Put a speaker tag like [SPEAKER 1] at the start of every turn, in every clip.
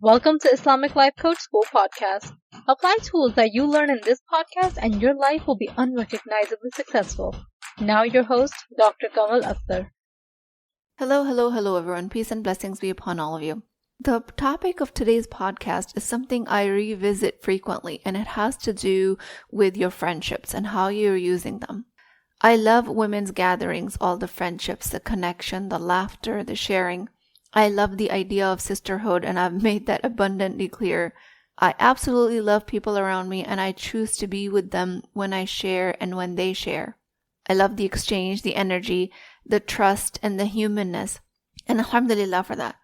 [SPEAKER 1] Welcome to Islamic Life Coach School Podcast. Apply tools that you learn in this podcast and your life will be unrecognizably successful. Now your host, Dr. Kamal Akhtar.
[SPEAKER 2] Hello everyone. Peace and blessings be upon all of you. The topic of today's podcast is something I revisit frequently, and it has to do with your friendships and how you're using them. I love women's gatherings, all the friendships, the connection, the laughter, the sharing. I love the idea of sisterhood, and I've made that abundantly clear. I absolutely love people around me, and I choose to be with them when I share and when they share. I love the exchange, the energy, the trust, and the humanness. And alhamdulillah for that.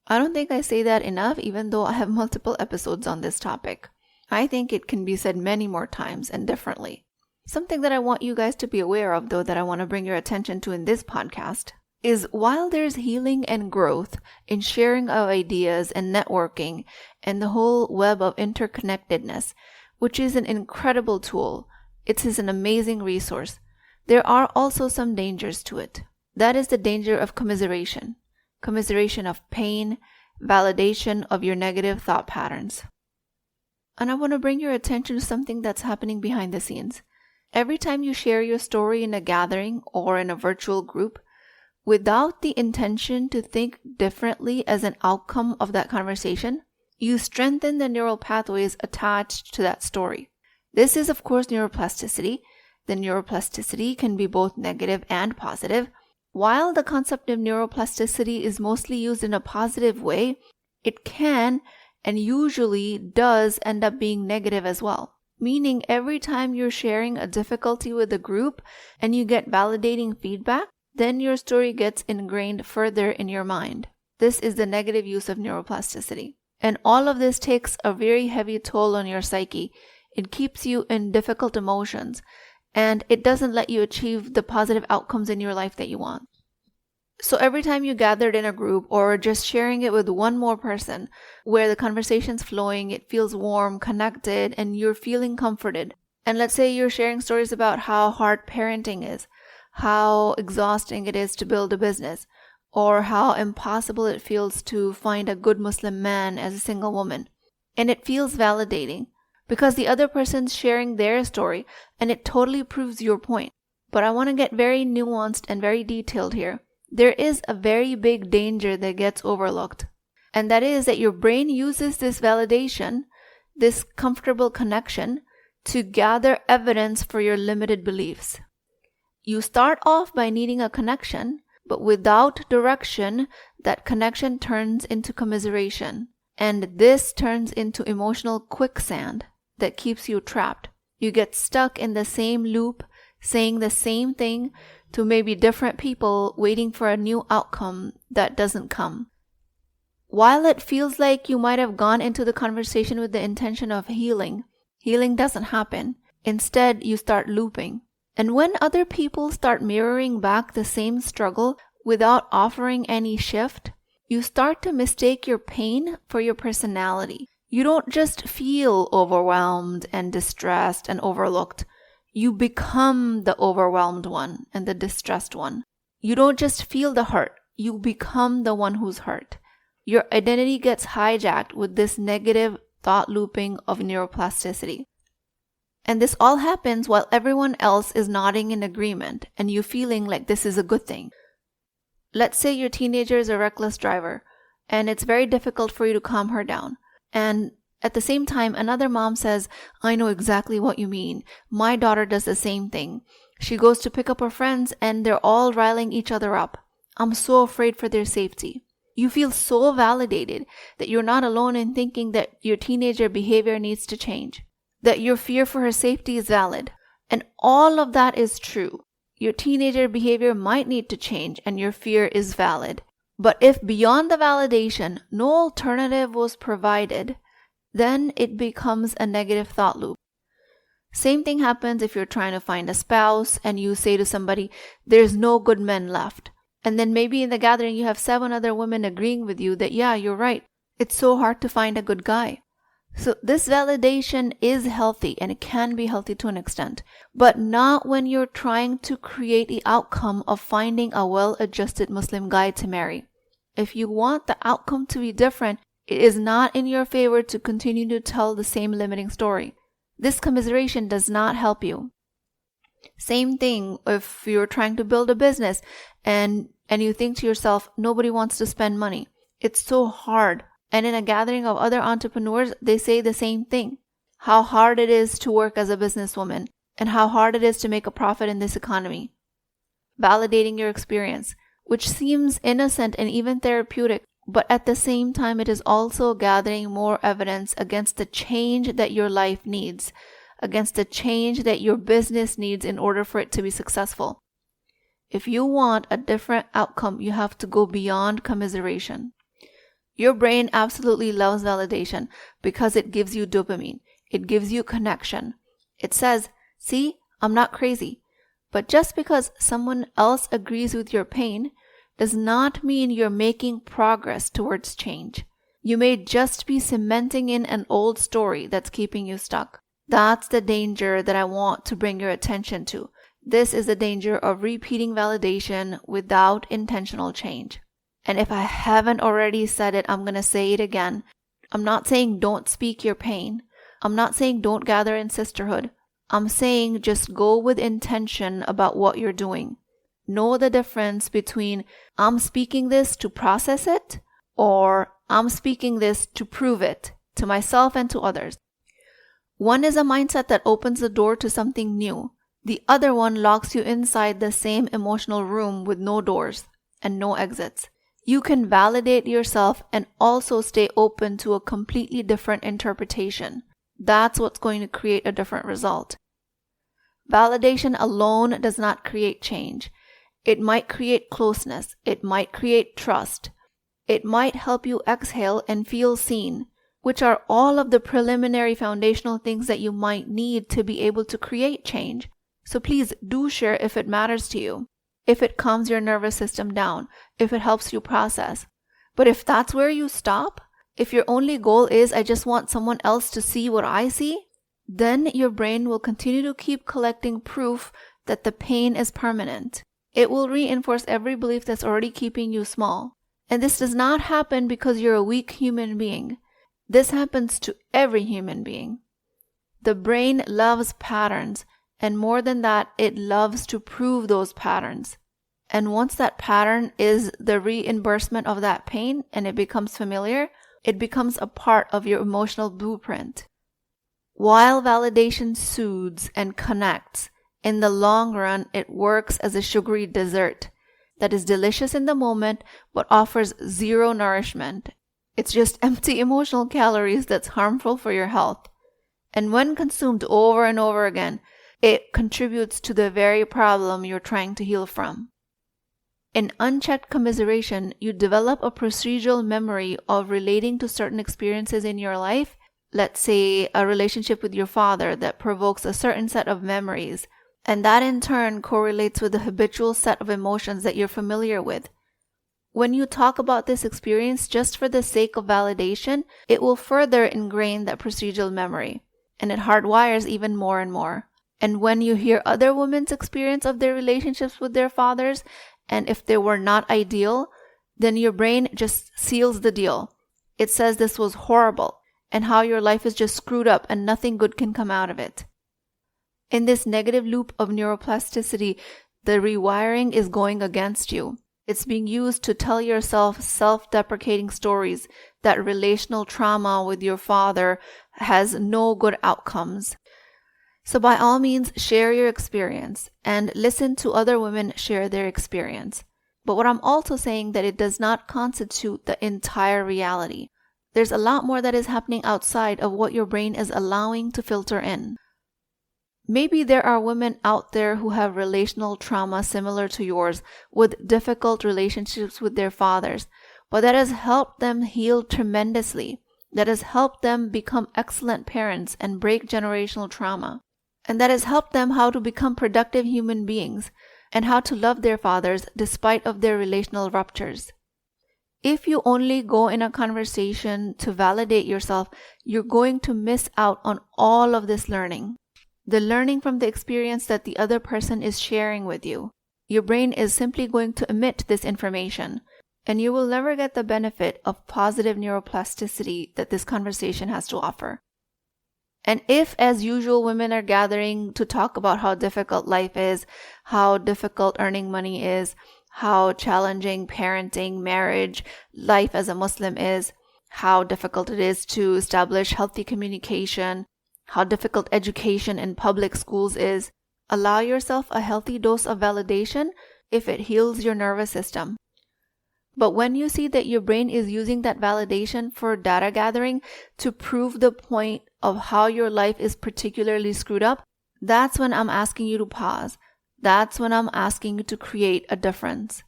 [SPEAKER 2] I don't think I say that enough, even though I have multiple episodes on this topic. I think it can be said many more times and differently. Something that I want you guys to be aware of, though, that I want to bring your attention to in this podcast, is while there's healing and growth in sharing of ideas and networking and the whole web of interconnectedness, which is an incredible tool, it is an amazing resource, there are also some dangers to it. That is the danger of commiseration of pain, validation of your negative thought patterns. And I want to bring your attention to something that's happening behind the scenes. Every time you share your story in a gathering or in a virtual group, without the intention to think differently as an outcome of that conversation, you strengthen the neural pathways attached to that story. This is, of course, neuroplasticity. The neuroplasticity can be both negative and positive. While the concept of neuroplasticity is mostly used in a positive way, it can and usually does end up being negative as well. Meaning every time you're sharing a difficulty with a group and you get validating feedback, then your story gets ingrained further in your mind. This is the negative use of neuroplasticity. And all of this takes a very heavy toll on your psyche. It keeps you in difficult emotions, and it doesn't let you achieve the positive outcomes in your life that you want. So every time you gathered in a group or just sharing it with one more person where the conversation's flowing, it feels warm, connected, and you're feeling comforted. And let's say you're sharing stories about how hard parenting is, how exhausting it is to build a business, or how impossible it feels to find a good Muslim man as a single woman. And it feels validating because the other person's sharing their story and it totally proves your point. But I want to get very nuanced and very detailed here. There is a very big danger that gets overlooked. And that is that your brain uses this validation, this comfortable connection, to gather evidence for your limited beliefs. You start off by needing a connection, but without direction, that connection turns into commiseration. And this turns into emotional quicksand that keeps you trapped. You get stuck in the same loop, saying the same thing to maybe different people, waiting for a new outcome that doesn't come. While it feels like you might have gone into the conversation with the intention of healing, healing doesn't happen. Instead, you start looping. And when other people start mirroring back the same struggle without offering any shift, you start to mistake your pain for your personality. You don't just feel overwhelmed and distressed and overlooked. You become the overwhelmed one and the distressed one. You don't just feel the hurt. You become the one who's hurt. Your identity gets hijacked with this negative thought looping of neuroplasticity. And this all happens while everyone else is nodding in agreement and you feeling like this is a good thing. Let's say your teenager is a reckless driver and it's very difficult for you to calm her down. And at the same time, another mom says, I know exactly what you mean. My daughter does the same thing. She goes to pick up her friends and they're all riling each other up. I'm so afraid for their safety. You feel so validated that you're not alone in thinking that your teenager behavior needs to change, that your fear for her safety is valid. And all of that is true. Your teenager behavior might need to change and your fear is valid. But if beyond the validation, no alternative was provided, then it becomes a negative thought loop. Same thing happens if you're trying to find a spouse and you say to somebody, there's no good men left. And then maybe in the gathering you have 7 other women agreeing with you that, yeah, you're right. It's so hard to find a good guy. So this validation is healthy and it can be healthy to an extent, but not when you're trying to create the outcome of finding a well-adjusted Muslim guy to marry. If you want the outcome to be different, It is not in your favor to continue to tell the same limiting story. This commiseration does not help you. Same thing if you're trying to build a business and you think to yourself, nobody wants to spend money. It's so hard. And in a gathering of other entrepreneurs, they say the same thing. How hard it is to work as a businesswoman and how hard it is to make a profit in this economy. Validating your experience, which seems innocent and even therapeutic, but at the same time, it is also gathering more evidence against the change that your life needs, against the change that your business needs in order for it to be successful. If you want a different outcome, you have to go beyond commiseration. Your brain absolutely loves validation because it gives you dopamine. It gives you connection. It says, see, I'm not crazy. But just because someone else agrees with your pain does not mean you're making progress towards change. You may just be cementing in an old story that's keeping you stuck. That's the danger that I want to bring your attention to. This is the danger of repeating validation without intentional change. And if I haven't already said it, I'm going to say it again. I'm not saying don't speak your pain. I'm not saying don't gather in sisterhood. I'm saying just go with intention about what you're doing. Know the difference between I'm speaking this to process it or I'm speaking this to prove it to myself and to others. One is a mindset that opens the door to something new. The other one locks you inside the same emotional room with no doors and no exits. You can validate yourself and also stay open to a completely different interpretation. That's what's going to create a different result. Validation alone does not create change. It might create closeness. It might create trust. It might help you exhale and feel seen, which are all of the preliminary foundational things that you might need to be able to create change. So please do share if it matters to you, if it calms your nervous system down, if it helps you process. But if that's where you stop, if your only goal is I just want someone else to see what I see, then your brain will continue to keep collecting proof that the pain is permanent. It will reinforce every belief that's already keeping you small. And this does not happen because you're a weak human being. This happens to every human being. The brain loves patterns, and more than that, it loves to prove those patterns. And once that pattern is the reimbursement of that pain and it becomes familiar, it becomes a part of your emotional blueprint. While validation soothes and connects, in the long run, it works as a sugary dessert that is delicious in the moment but offers zero nourishment. It's just empty emotional calories that's harmful for your health. And when consumed over and over again, it contributes to the very problem you're trying to heal from. In unchecked commiseration, you develop a procedural memory of relating to certain experiences in your life. Let's say a relationship with your father that provokes a certain set of memories, and that in turn correlates with the habitual set of emotions that you're familiar with. When you talk about this experience just for the sake of validation, it will further ingrain that procedural memory, and it hardwires even more and more. And when you hear other women's experience of their relationships with their fathers, and if they were not ideal, then your brain just seals the deal. It says this was horrible, and how your life is just screwed up and nothing good can come out of it. In this negative loop of neuroplasticity, the rewiring is going against you. It's being used to tell yourself self-deprecating stories that relational trauma with your father has no good outcomes. So by all means, share your experience and listen to other women share their experience. But what I'm also saying that it does not constitute the entire reality. There's a lot more that is happening outside of what your brain is allowing to filter in. Maybe there are women out there who have relational trauma similar to yours with difficult relationships with their fathers, but that has helped them heal tremendously. That has helped them become excellent parents and break generational trauma. And that has helped them how to become productive human beings and how to love their fathers despite of their relational ruptures. If you only go in a conversation to validate yourself, you're going to miss out on all of this learning. The learning from the experience that the other person is sharing with you. Your brain is simply going to omit this information. and you will never get the benefit of positive neuroplasticity that this conversation has to offer. And if, as usual, women are gathering to talk about how difficult life is, how difficult earning money is, how challenging parenting, marriage, life as a Muslim is, how difficult it is to establish healthy communication, how difficult education in public schools is, allow yourself a healthy dose of validation if it heals your nervous system. But when you see that your brain is using that validation for data gathering to prove the point of how your life is particularly screwed up, that's when I'm asking you to pause. That's when I'm asking you to create a difference.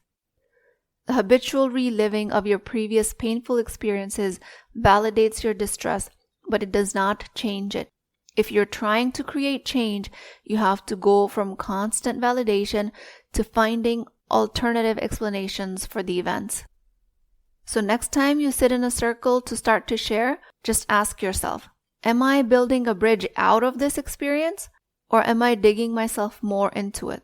[SPEAKER 2] The habitual reliving of your previous painful experiences validates your distress, but it does not change it. If you're trying to create change, you have to go from constant validation to finding alternative explanations for the events. So next time you sit in a circle to start to share, just ask yourself, am I building a bridge out of this experience, or am I digging myself more into it?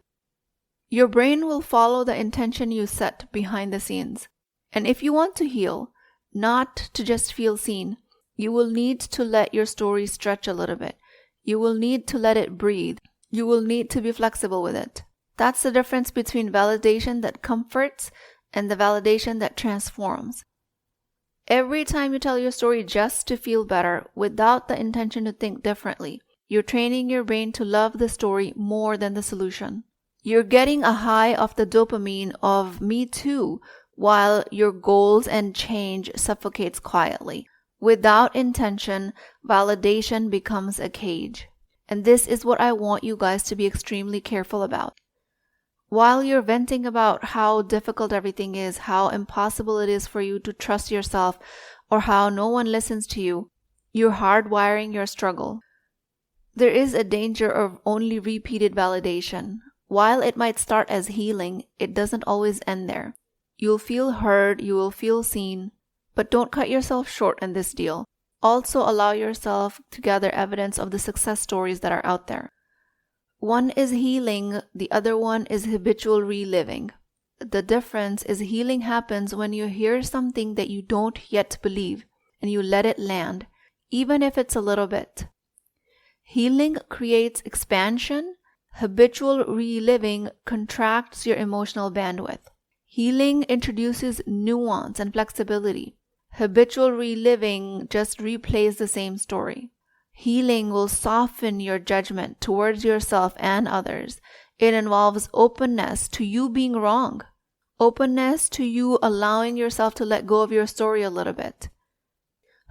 [SPEAKER 2] Your brain will follow the intention you set behind the scenes. And if you want to heal, not to just feel seen, you will need to let your story stretch a little bit. You will need to let it breathe. You will need to be flexible with it. That's the difference between validation that comforts and the validation that transforms. Every time you tell your story just to feel better without the intention to think differently, you're training your brain to love the story more than the solution. You're getting a high of the dopamine of me too, while your goals and change suffocates quietly. Without intention, validation becomes a cage. And this is what I want you guys to be extremely careful about. While you're venting about how difficult everything is, how impossible it is for you to trust yourself, or how no one listens to you, you're hardwiring your struggle. There is a danger of only repeated validation. While it might start as healing, it doesn't always end there. You'll feel heard, you will feel seen, but don't cut yourself short in this deal. Also allow yourself to gather evidence of the success stories that are out there. One is healing, the other one is habitual reliving. The difference is healing happens when you hear something that you don't yet believe and you let it land, even if it's a little bit. Healing creates expansion. Habitual reliving contracts your emotional bandwidth. Healing introduces nuance and flexibility. Habitual reliving just replays the same story. Healing will soften your judgment towards yourself and others. It involves openness to you being wrong. Openness to you allowing yourself to let go of your story a little bit.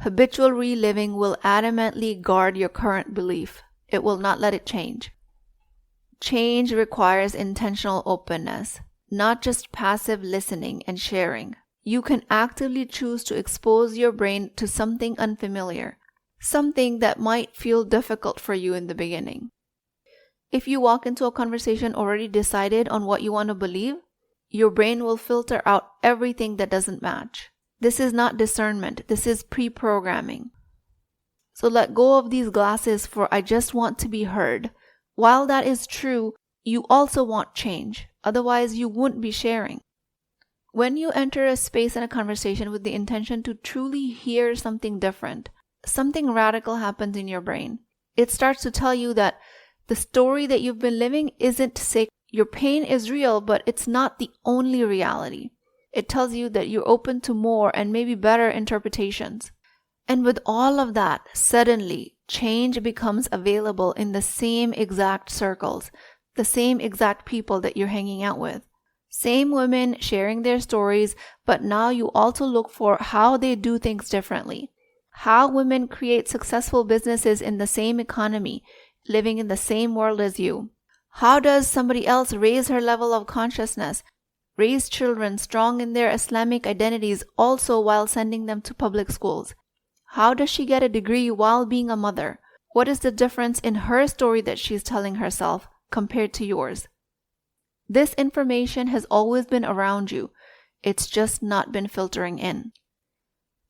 [SPEAKER 2] Habitual reliving will adamantly guard your current belief. It will not let it change. Change requires intentional openness, not just passive listening and sharing. You can actively choose to expose your brain to something unfamiliar, something that might feel difficult for you in the beginning. If you walk into a conversation already decided on what you want to believe, your brain will filter out everything that doesn't match. This is not discernment. This is pre-programming. So let go of these glasses for I just want to be heard. While that is true, you also want change. Otherwise, you wouldn't be sharing. When you enter a space and a conversation with the intention to truly hear something different, something radical happens in your brain. It starts to tell you that the story that you've been living isn't sick. Your pain is real, but it's not the only reality. It tells you that you're open to more and maybe better interpretations. And with all of that, suddenly, change becomes available in the same exact circles, the same exact people that you're hanging out with. Same women sharing their stories, but now you also look for how they do things differently. How women create successful businesses in the same economy, living in the same world as you. How does somebody else raise her level of consciousness, raise children strong in their Islamic identities also while sending them to public schools? How does she get a degree while being a mother? What is the difference in her story that she's telling herself compared to yours? This information has always been around you. It's just not been filtering in.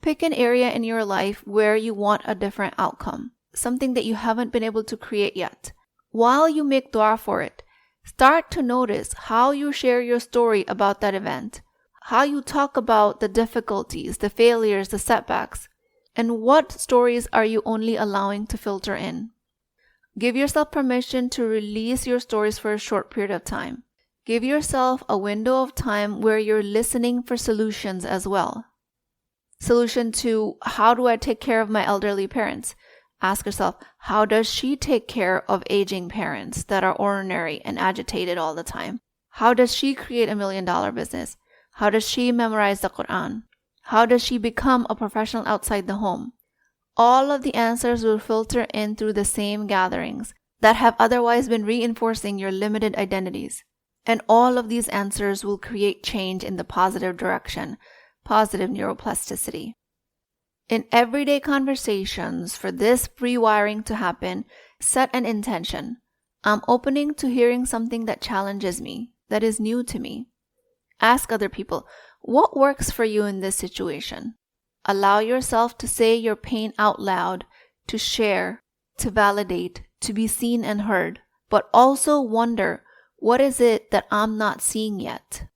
[SPEAKER 2] Pick an area in your life where you want a different outcome, something that you haven't been able to create yet. While you make dua for it, start to notice how you share your story about that event. how you talk about the difficulties, the failures, the setbacks, and what stories are you only allowing to filter in. Give yourself permission to release your stories for a short period of time. Give yourself a window of time where you're listening for solutions as well. Solution to, how do I take care of my elderly parents? Ask yourself, how does she take care of aging parents that are ornery and agitated all the time? How does she create $1 million business? How does she memorize the Quran? How does she become a professional outside the home? All of the answers will filter in through the same gatherings that have otherwise been reinforcing your limited identities. And all of these answers will create change in the positive direction, positive neuroplasticity. In everyday conversations, for this rewiring to happen, set an intention. I'm opening to hearing something that challenges me, that is new to me. Ask other people, what works for you in this situation? Allow yourself to say your pain out loud, to share, to validate, to be seen and heard, but also wonder, what is it that I'm not seeing yet?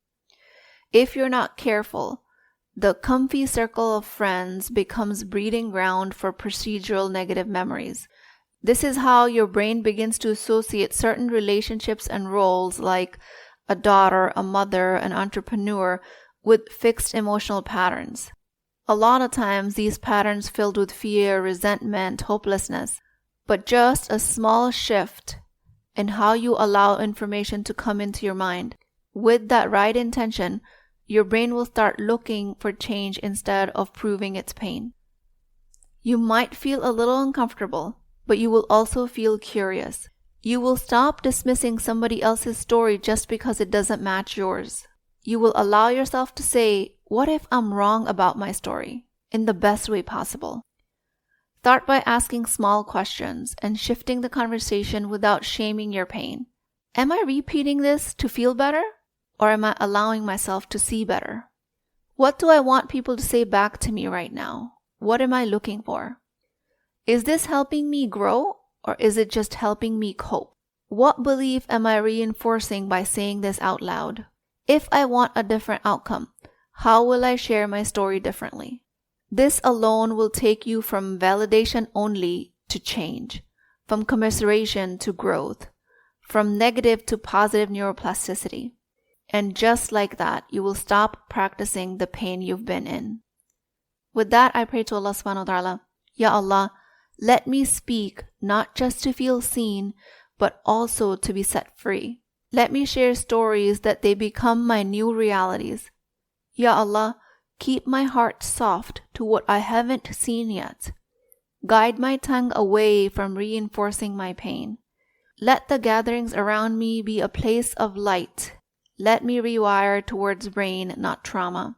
[SPEAKER 2] If you're not careful, the comfy circle of friends becomes breeding ground for procedural negative memories. This is how your brain begins to associate certain relationships and roles like a daughter, a mother, an entrepreneur with fixed emotional patterns. A lot of times these patterns filled with fear, resentment, hopelessness. But just a small shift in how you allow information to come into your mind, with that right intention, your brain will start looking for change instead of proving its pain. You might feel a little uncomfortable, but you will also feel curious. You will stop dismissing somebody else's story just because it doesn't match yours. You will allow yourself to say, what if I'm wrong about my story? In the best way possible. Start by asking small questions and shifting the conversation without shaming your pain. Am I repeating this to feel better? Or am I allowing myself to see better? What do I want people to say back to me right now? What am I looking for? Is this helping me grow, or is it just helping me cope? What belief am I reinforcing by saying this out loud? If I want a different outcome, how will I share my story differently? This alone will take you from validation only to change, from commiseration to growth, from negative to positive neuroplasticity. And just like that, you will stop practicing the pain you've been in. With that, I pray to Allah subhanahu wa ta'ala, Ya Allah, let me speak not just to feel seen, but also to be set free. Let me share stories that they become my new realities. Ya Allah, keep my heart soft to what I haven't seen yet. Guide my tongue away from reinforcing my pain. Let the gatherings around me be a place of light. Let me rewire towards brain, not trauma.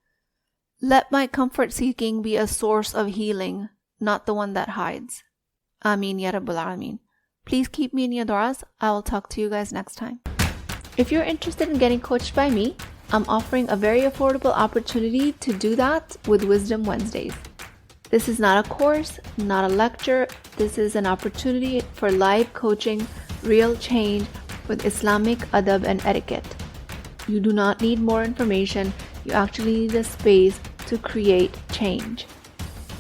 [SPEAKER 2] Let my comfort seeking be a source of healing, not the one that hides. Ameen Ya Rabbal Alameen. Please keep me in your du'as. I will talk to you guys next time. If you're interested in getting coached by me, I'm offering a very affordable opportunity to do that with Wisdom Wednesdays. This is not a course, not a lecture. This is an opportunity for live coaching, real change with Islamic adab and etiquette. You do not need more information. You actually need a space to create change.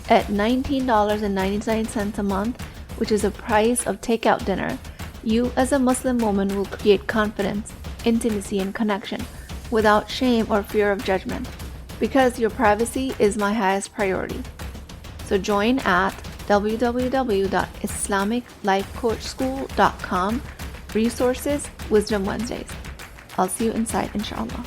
[SPEAKER 2] At $19.99 a month, which is the price of takeout dinner, you as a Muslim woman will create confidence, intimacy, and connection without shame or fear of judgment, because your privacy is my highest priority. So join at www.islamiclifecoachschool.com, resources, Wisdom Wednesdays. I'll see you inside, inshallah.